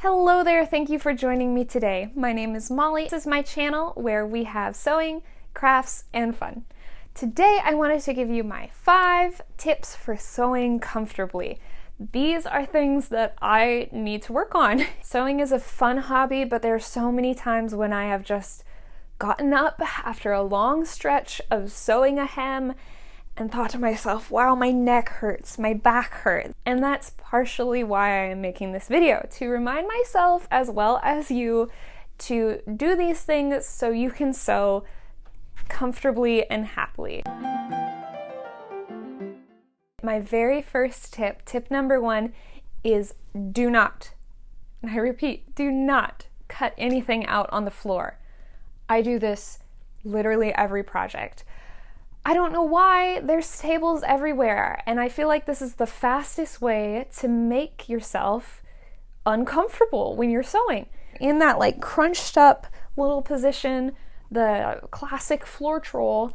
Hello there, thank you for joining me today. My name is Molly. This is my channel where we have sewing, crafts, and fun. Today I wanted to give you my 5 tips for sewing comfortably. These are things that I need to work on. Sewing is a fun hobby, but there are so many times when I have just gotten up after a long stretch of sewing a hem and thought to myself, wow, my neck hurts, my back hurts. And that's partially why I am making this video, to remind myself as well as you to do these things so you can sew comfortably and happily. My very first tip number 1, is do not, and I repeat, do not cut anything out on the floor. I do this literally every project. I don't know why, there's tables everywhere, and I feel like this is the fastest way to make yourself uncomfortable when you're sewing. In that like crunched up little position, the classic floor troll,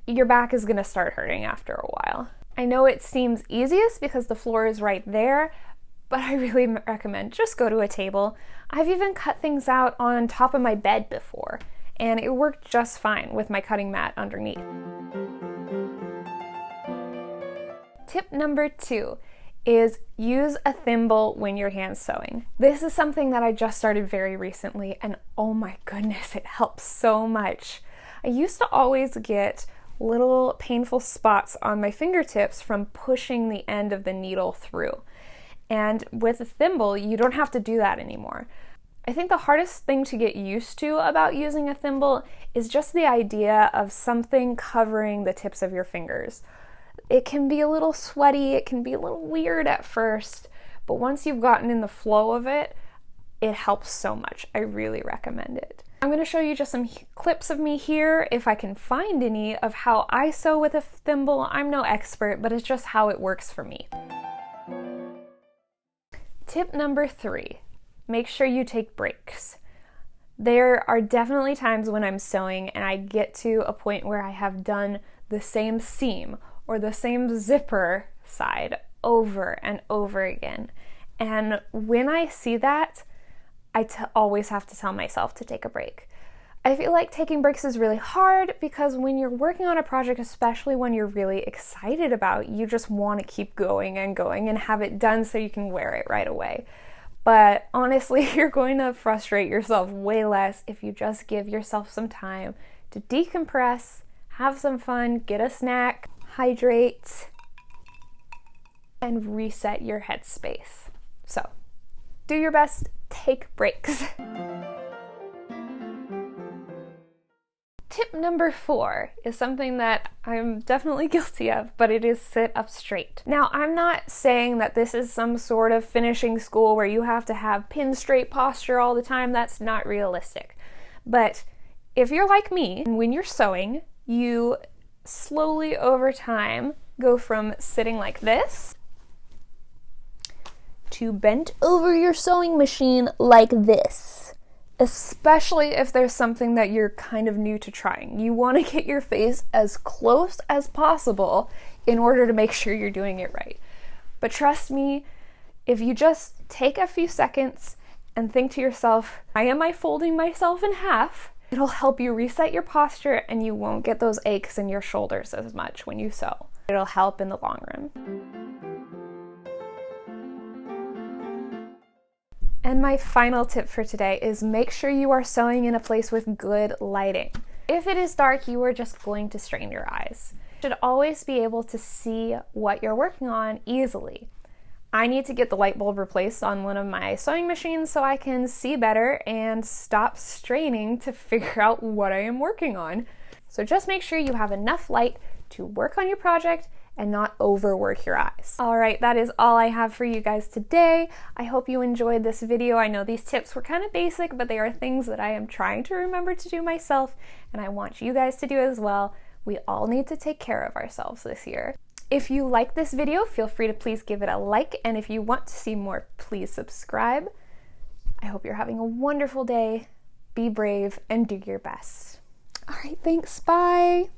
your back is gonna start hurting after a while. I know it seems easiest because the floor is right there, but I really recommend just go to a table. I've even cut things out on top of my bed before, and it worked just fine with my cutting mat underneath. Tip number 2 is use a thimble when you're hand sewing. This is something that I just started very recently, and oh my goodness, it helps so much. I used to always get little painful spots on my fingertips from pushing the end of the needle through. And with a thimble, you don't have to do that anymore. I think the hardest thing to get used to about using a thimble is just the idea of something covering the tips of your fingers. It can be a little sweaty, it can be a little weird at first, but once you've gotten in the flow of it, it helps so much. I really recommend it. I'm going to show you just some clips of me here, if I can find any, of how I sew with a thimble. I'm no expert, but it's just how it works for me. Tip number 3, make sure you take breaks. There are definitely times when I'm sewing and I get to a point where I have done the same seam or the same zipper side over and over again. And when I see that, I always have to tell myself to take a break. I feel like taking breaks is really hard because when you're working on a project, especially when you're really excited about it, you just want to keep going and have it done so you can wear it right away. But honestly, you're going to frustrate yourself way less if you just give yourself some time to decompress, have some fun, get a snack, hydrate, and reset your headspace. So, do your best, take breaks. Tip number 4 is something that I'm definitely guilty of, but it is sit up straight. Now, I'm not saying that this is some sort of finishing school where you have to have pin straight posture all the time. That's not realistic. But if you're like me, and when you're sewing, you slowly over time go from sitting like this to bent over your sewing machine like this. Especially if there's something that you're kind of new to trying. You want to get your face as close as possible in order to make sure you're doing it right. But trust me, if you just take a few seconds and think to yourself, why am I folding myself in half? It'll help you reset your posture and you won't get those aches in your shoulders as much when you sew. It'll help in the long run. And my final tip for today is make sure you are sewing in a place with good lighting. If it is dark, you are just going to strain your eyes. You should always be able to see what you're working on easily. I need to get the light bulb replaced on one of my sewing machines so I can see better and stop straining to figure out what I am working on. So just make sure you have enough light to work on your project and not overwork your eyes. All right, that is all I have for you guys today. I hope you enjoyed this video. I know these tips were kind of basic, but they are things that I am trying to remember to do myself, and I want you guys to do as well. We all need to take care of ourselves this year. If you like this video, feel free to please give it a like, and if you want to see more, please subscribe. I hope you're having a wonderful day. Be brave and do your best. All right, thanks, bye.